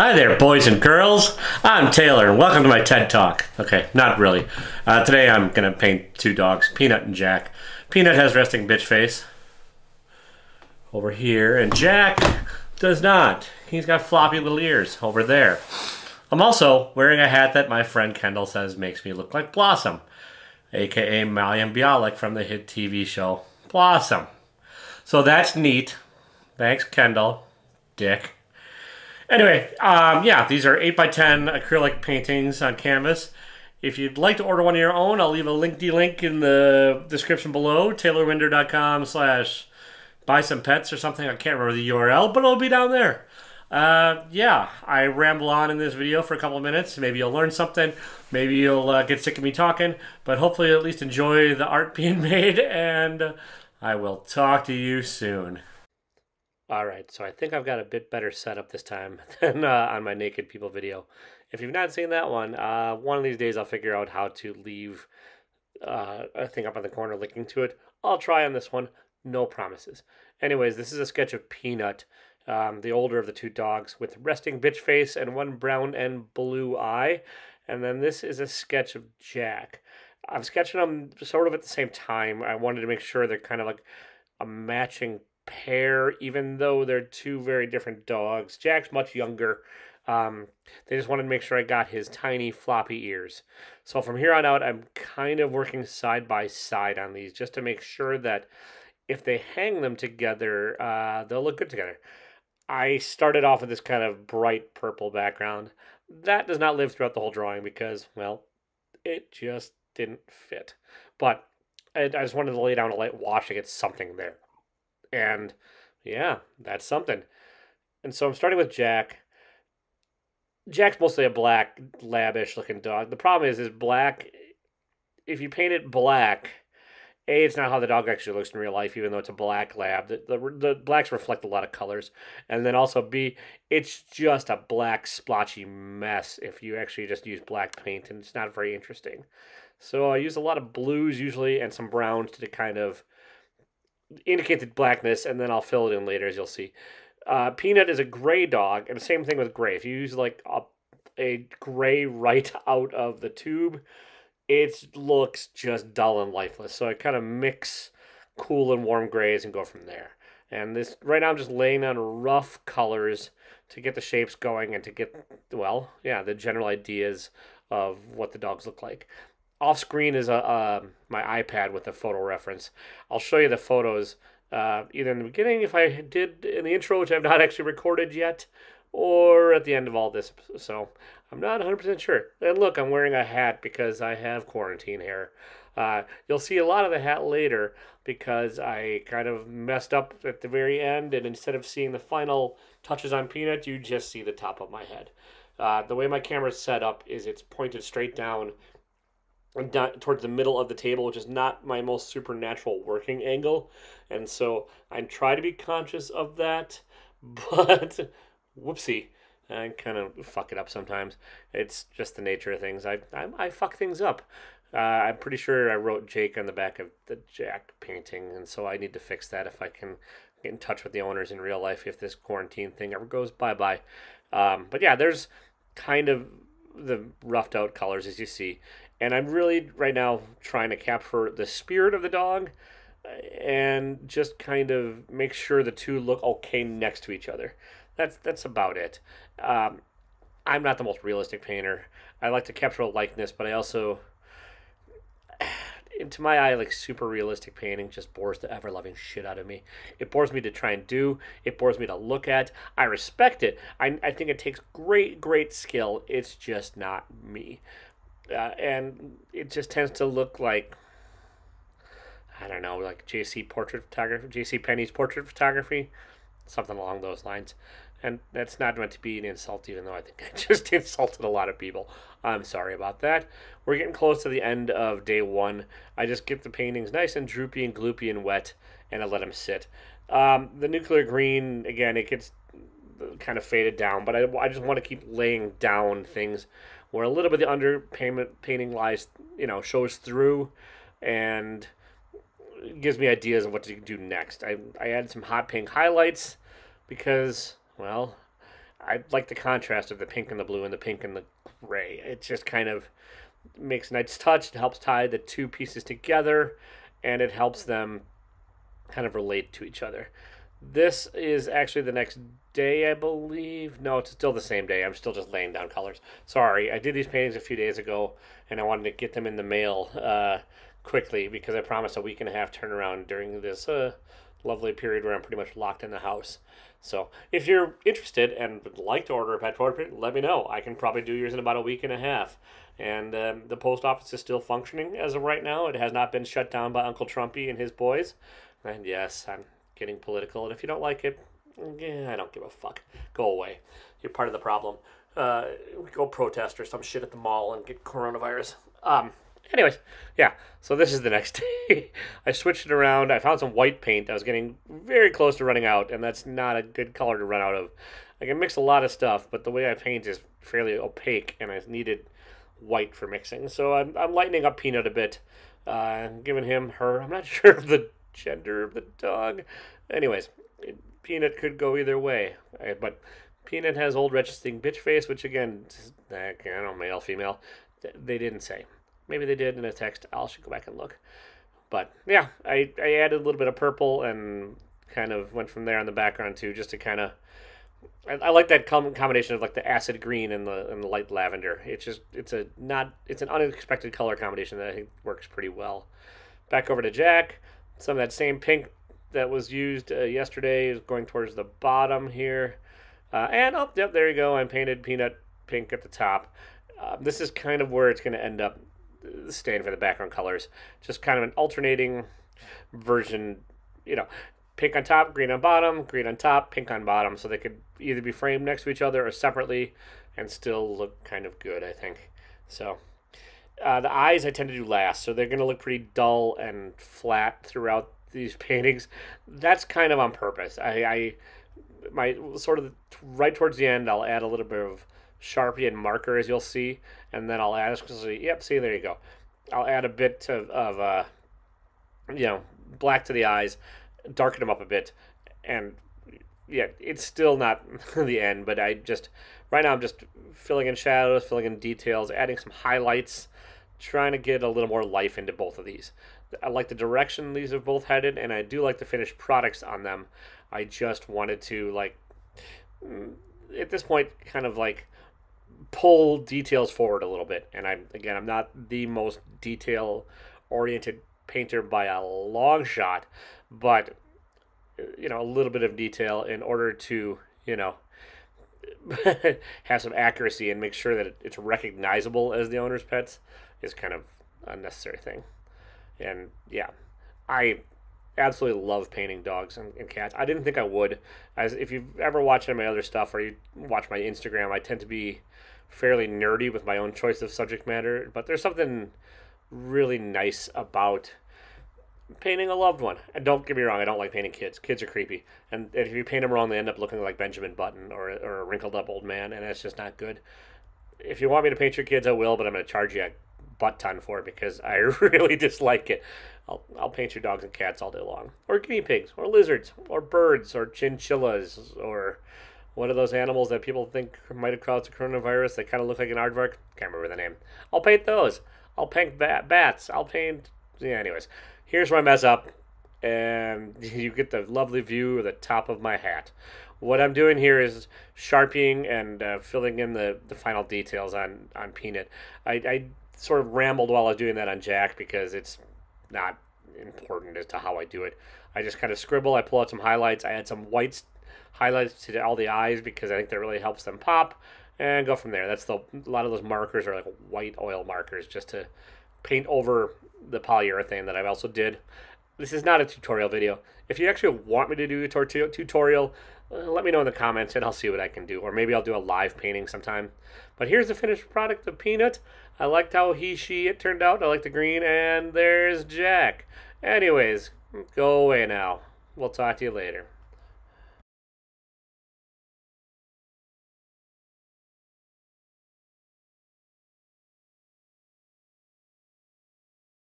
Hi there, boys and girls. I'm Taylor, and welcome to my TED Talk. Okay, not really. Today I'm going to paint two dogs, Peanut and Jack. Peanut has resting bitch face over here, and Jack does not. He's got floppy little ears over there. I'm also wearing a hat that my friend Kendall says makes me look like Blossom, aka Malian Bialik from the hit TV show Blossom. So that's neat. Thanks, Kendall. Dick. Anyway, yeah, these are 8x10 acrylic paintings on canvas. If you'd like to order one of your own, I'll leave a link in the description below, taylorwinder.com/buy some pets or something. I can't remember the URL, but it'll be down there. Yeah, I ramble on in this video for a couple of minutes. Maybe you'll learn something. Maybe you'll get sick of me talking, but hopefully at least enjoy the art being made, and I will talk to you soon. Alright, so I think I've got a bit better setup this time than on my Naked People video. If you've not seen that one of these days I'll figure out how to leave a thing up on the corner linking to it. I'll try on this one, no promises. Anyways, this is a sketch of Peanut, the older of the two dogs, with resting bitch face and one brown and blue eye. And then this is a sketch of Jack. I'm sketching them sort of at the same time. I wanted to make sure they're kind of like a matching pair, even though they're two very different dogs. Jack's much younger. They just wanted to make sure I got his tiny floppy ears. So from here on out, I'm kind of working side by side on these just to make sure that if they hang them together, they'll look good together. I started off with this kind of bright purple background. That does not live throughout the whole drawing because, well, it just didn't fit. But I just wanted to lay down a light wash to get something there. And yeah, that's something. And so I'm starting with Jack. Jack's mostly a black, labbish looking dog. The problem is black, if you paint it black, A, it's not how the dog actually looks in real life, even though it's a black lab. The blacks reflect a lot of colors. And then also B, it's just a black splotchy mess if you actually just use black paint, and it's not very interesting. So I use a lot of blues usually and some browns to kind of indicate the blackness, and then I'll fill it in later, as you'll see. Peanut is a gray dog, and the same thing with gray. If you use like a gray right out of the tube, it looks just dull and lifeless. So I kind of mix cool and warm grays and go from there. And this right now I'm just laying on rough colors to get the shapes going and to get, well, yeah, the general ideas of what the dogs look like. Off screen is my iPad with a photo reference. I'll show you the photos either in the beginning, if I did in the intro, which I've not actually recorded yet, or at the end of all this. So I'm not 100% sure. And look, I'm wearing a hat because I have quarantine hair. You'll see a lot of the hat later because I kind of messed up at the very end, and instead of seeing the final touches on Peanut, you just see the top of my head. The way my camera's set up is it's pointed straight down towards the middle of the table, which is not my most supernatural working angle, and so I try to be conscious of that, but whoopsie, I kind of fuck it up sometimes. It's just the nature of things. I fuck things up. I'm pretty sure I wrote Jake on the back of the Jack painting, and so I need to fix that if I can get in touch with the owners in real life if this quarantine thing ever goes bye-bye. But yeah, there's kind of the roughed out colors as you see. And I'm really, right now, trying to capture the spirit of the dog and just kind of make sure the two look okay next to each other. That's about it. I'm not the most realistic painter. I like to capture a likeness, but I also, into my eye, like super realistic painting just bores the ever-loving shit out of me. It bores me to try and do. It bores me to look at. I respect it. I think it takes great skill. It's just not me. And it just tends to look like, I don't know, like J.C. Penney's portrait photography, something along those lines. And that's not meant to be an insult, even though I think I just insulted a lot of people. I'm sorry about that. We're getting close to the end of day one. I just get the paintings nice and droopy and gloopy and wet, and I let them sit. The nuclear green, again, it gets kind of faded down, but I just want to keep laying down things where a little bit of the painting lies, shows through and gives me ideas of what to do next. I added some hot pink highlights because, well, I like the contrast of the pink and the blue and the pink and the gray. It just kind of makes a nice touch. It helps tie the two pieces together, and it helps them kind of relate to each other. This is actually the next day, I believe. No, it's still the same day. I'm still just laying down colors. Sorry, I did these paintings a few days ago, and I wanted to get them in the mail quickly because I promised a week and a half turnaround during this lovely period where I'm pretty much locked in the house. So if you're interested and would like to order a pet portrait, let me know. I can probably do yours in about a week and a half. And the post office is still functioning as of right now. It has not been shut down by Uncle Trumpy and his boys. And yes, I'm getting political. And if you don't like it, I don't give a fuck. Go away. You're part of the problem. Go protest or some shit at the mall and get coronavirus. Anyways, yeah, so this is the next day. I switched it around. I found some white paint. I was getting very close to running out, and that's not a good color to run out of. I can mix a lot of stuff, but the way I paint is fairly opaque, and I needed white for mixing. So I'm lightening up Peanut a bit, giving him, her. I'm not sure of the gender of the dog. Anyways, Peanut could go either way, but Peanut has old resting bitch face, which again, I don't know, male, female. They didn't say. Maybe they did in a text. I should go back and look. But yeah, I added a little bit of purple and kind of went from there on the background too, just to kind of. I like that combination of like the acid green and the light lavender. It's an unexpected color combination that I think works pretty well. Back over to Jack. Some of that same pink that was used yesterday is going towards the bottom here. And yep, there you go. I painted Peanut pink at the top. This is kind of where it's going to end up staying for the background colors. Just kind of an alternating version, pink on top, green on bottom, green on top, pink on bottom. So they could either be framed next to each other or separately and still look kind of good, I think. So the eyes I tend to do last. So they're going to look pretty dull and flat throughout these paintings. That's kind of on purpose. My sort of right towards the end, I'll add a little bit of Sharpie and marker, as you'll see, and then I'll add, yep, see, there you go. I'll add a bit of black to the eyes, darken them up a bit, and yeah, it's still not the end, but right now I'm just filling in shadows, filling in details, adding some highlights, trying to get a little more life into both of these. I like the direction these have both headed, and I do like the finished products on them. I just wanted to, at this point, kind of pull details forward a little bit. And I'm not the most detail-oriented painter by a long shot, but, a little bit of detail in order to, have some accuracy and make sure that it's recognizable as the owner's pets is kind of a necessary thing. And yeah, I absolutely love painting dogs and cats. I didn't think I would. As if you've ever watched any of my other stuff or you watch my Instagram, I tend to be fairly nerdy with my own choice of subject matter. But there's something really nice about painting a loved one. And don't get me wrong, I don't like painting kids. Kids are creepy. And if you paint them wrong, they end up looking like Benjamin Button or a wrinkled up old man, and that's just not good. If you want me to paint your kids, I will, but I'm going to charge you a butt ton for it because I really dislike it. I'll paint your dogs and cats all day long, or guinea pigs, or lizards, or birds, or chinchillas, or one of those animals that people think might have caused the coronavirus. They kind of look like an aardvark. Can't remember the name. I'll paint those. I'll paint bats. I'll paint. Yeah. Anyways, here's where I mess up, and you get the lovely view of the top of my hat. What I'm doing here is sharpieing and filling in the final details on Peanut. I sort of rambled while I was doing that on Jack because it's not important as to how I do it. I just kind of scribble. I pull out some highlights. I add some white highlights to all the eyes because I think that really helps them pop, and go from there. A lot of those markers are like white oil markers just to paint over the polyurethane that I also did. This is not a tutorial video. If you actually want me to do a tutorial, let me know in the comments and I'll see what I can do. Or maybe I'll do a live painting sometime. But here's the finished product of Peanut. I liked how it turned out. I like the green. And there's Jack. Anyways, go away now. We'll talk to you later.